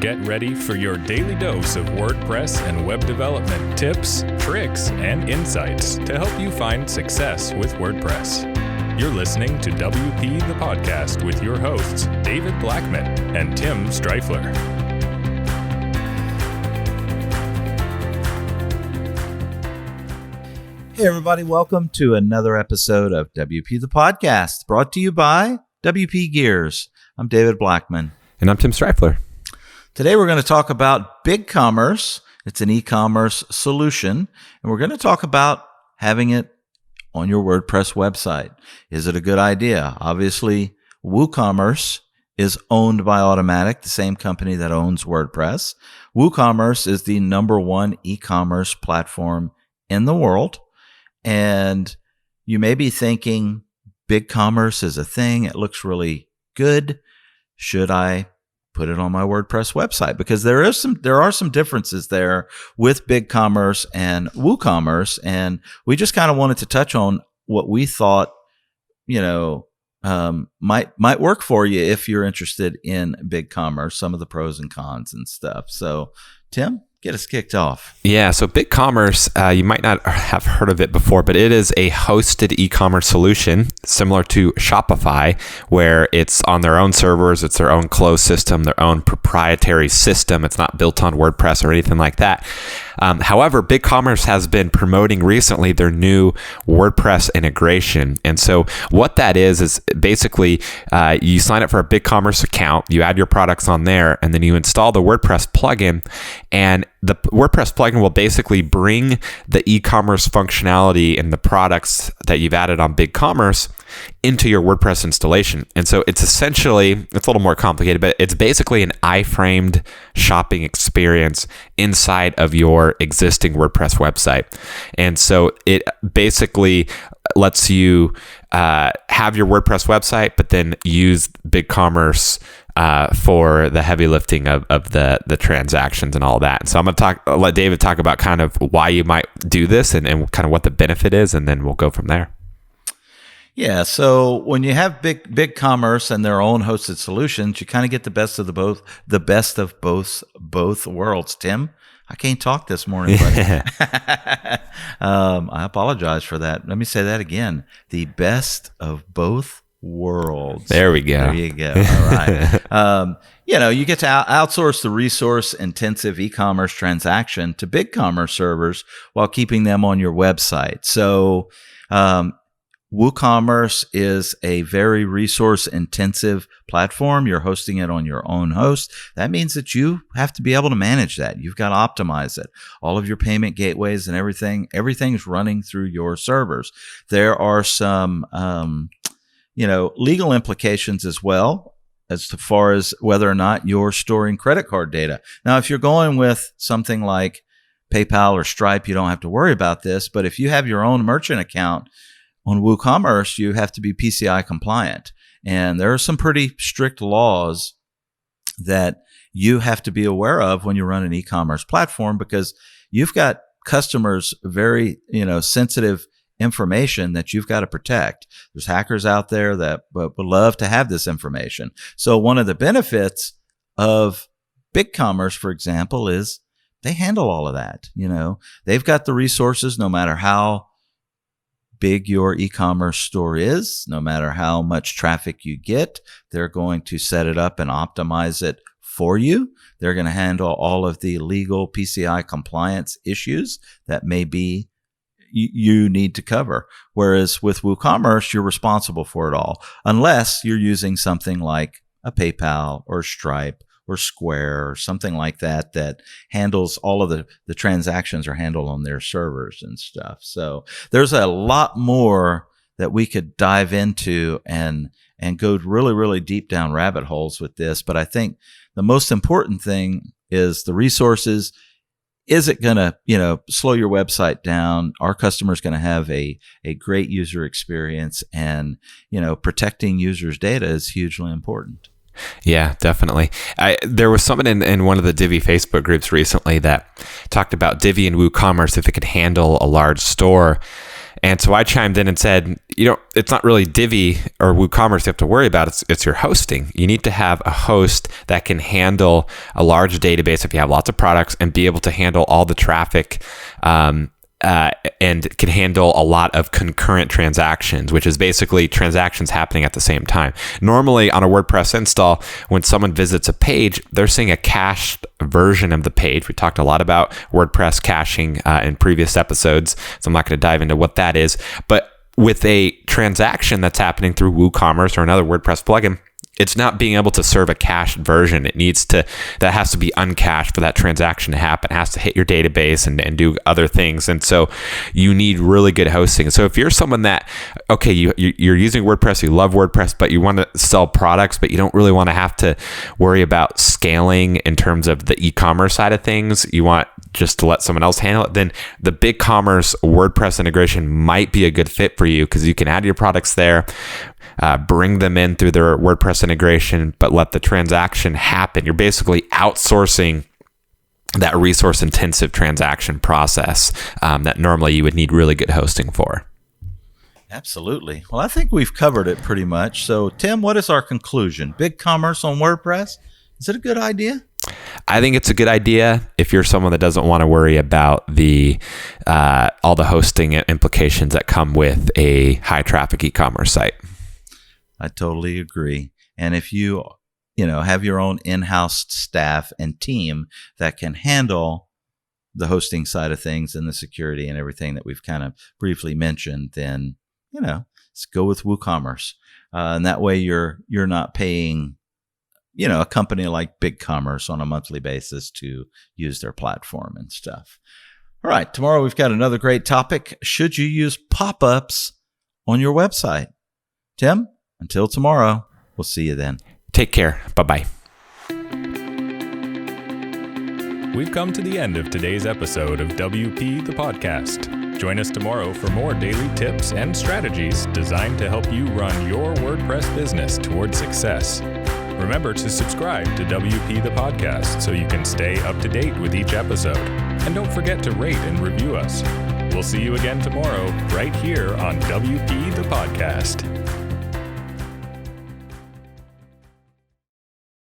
Get ready for your daily dose of WordPress and web development tips, tricks, and insights to help you find success with WordPress. You're listening to WP the Podcast with your hosts, David Blackman and Tim Streifler. Hey everybody, welcome to another episode of WP the Podcast, brought to you by WP Gears. I'm David Blackman. And I'm Tim Streifler. Today we're going to talk about BigCommerce. It's an e-commerce solution, and we're going to talk about having it on your WordPress website. Is it a good idea? Obviously, WooCommerce is owned by Automatic, the same company that owns WordPress. WooCommerce is the number one e-commerce platform in the world. And you may be thinking, BigCommerce is a thing. It looks really good. Should I put it on my WordPress website? Because there are some differences there with BigCommerce and WooCommerce, and we just kind of wanted to touch on what we thought, might work for you if you're interested in BigCommerce, some of the pros and cons and stuff. So, Tim, get us kicked off. Yeah, so BigCommerce, you might not have heard of it before, but it is a hosted e-commerce solution similar to Shopify, where it's on their own servers, it's their own closed system, their own proprietary system. It's not built on WordPress or anything like that. However, BigCommerce has been promoting recently their new WordPress integration. And so what that is basically you sign up for a BigCommerce account, you add your products on there, and then you install the WordPress plugin, and the WordPress plugin will basically bring the e-commerce functionality and the products that you've added on BigCommerce into your WordPress installation. And so it's a little more complicated, but it's basically an iframed shopping experience inside of your existing WordPress website. And so it basically lets you have your WordPress website, but then use BigCommerce for the heavy lifting of the transactions and all that. And so I'll let David talk about kind of why you might do this and kind of what the benefit is, and then we'll go from there. Yeah, so when you have BigCommerce and their own hosted solutions, you kind of get the best of both worlds. Tim, I can't talk this morning, buddy. I apologize for that. Let me say that again. The best of both worlds. There we go. There you go. All right. You get to outsource the resource-intensive e-commerce transaction to BigCommerce servers while keeping them on your website. So, WooCommerce is a very resource-intensive platform. You're hosting it on your own host. That means that you have to be able to manage that. You've got to optimize it. All of your payment gateways and everything's running through your servers. There are some, legal implications as well, as far as whether or not you're storing credit card data. Now, if you're going with something like PayPal or Stripe, you don't have to worry about this. But if you have your own merchant account on WooCommerce, you have to be PCI compliant. And there are some pretty strict laws that you have to be aware of when you run an e-commerce platform, because you've got customers' very, sensitive information that you've got to protect. There's hackers out there that would love to have this information. So one of the benefits of BigCommerce, for example, is they handle all of that. They've got the resources, no matter how big your e-commerce store is, no matter how much traffic you get, they're going to set it up and optimize it for you. They're going to handle all of the legal PCI compliance issues that maybe you need to cover. Whereas with WooCommerce, you're responsible for it all, unless you're using something like a PayPal or Stripe or Square or something like that handles all of the transactions are handled on their servers and stuff. So there's a lot more that we could dive into and go really, really deep down rabbit holes with this. But I think the most important thing is the resources. Is it going to, slow your website down? Our customer's going to have a great user experience, and, protecting users' data is hugely important. Yeah, definitely. There was someone in one of the Divi Facebook groups recently that talked about Divi and WooCommerce, if it could handle a large store. And so I chimed in and said, it's not really Divi or WooCommerce you have to worry about. It's your hosting. You need to have a host that can handle a large database if you have lots of products and be able to handle all the traffic, and can handle a lot of concurrent transactions, which is basically transactions happening at the same time. Normally on a WordPress install, when someone visits a page, they're seeing a cached version of the page. We talked a lot about WordPress caching in previous episodes, so I'm not going to dive into what that is. But with a transaction that's happening through WooCommerce or another WordPress plugin, it's not being able to serve a cached version. That has to be uncached for that transaction to happen. It has to hit your database and do other things. And so you need really good hosting. So if you're someone that, okay, you're using WordPress, you love WordPress, but you want to sell products, but you don't really want to have to worry about scaling in terms of the e-commerce side of things, you want just to let someone else handle it, then the BigCommerce WordPress integration might be a good fit for you, because you can add your products there, bring them in through their WordPress integration, but let the transaction happen. You're basically outsourcing that resource-intensive transaction process that normally you would need really good hosting for. Absolutely. Well, I think we've covered it pretty much. So, Tim, what is our conclusion? BigCommerce on WordPress? Is it a good idea? I think it's a good idea if you're someone that doesn't want to worry about all the hosting implications that come with a high-traffic e-commerce site. I totally agree. And if you have your own in-house staff and team that can handle the hosting side of things and the security and everything that we've kind of briefly mentioned, then, let's go with WooCommerce. And that way you're not paying, a company like BigCommerce on a monthly basis to use their platform and stuff. All right. Tomorrow we've got another great topic. Should you use pop-ups on your website? Tim? Until tomorrow, we'll see you then. Take care. Bye-bye. We've come to the end of today's episode of WP the Podcast. Join us tomorrow for more daily tips and strategies designed to help you run your WordPress business toward success. Remember to subscribe to WP the Podcast so you can stay up to date with each episode. And don't forget to rate and review us. We'll see you again tomorrow right here on WP the Podcast.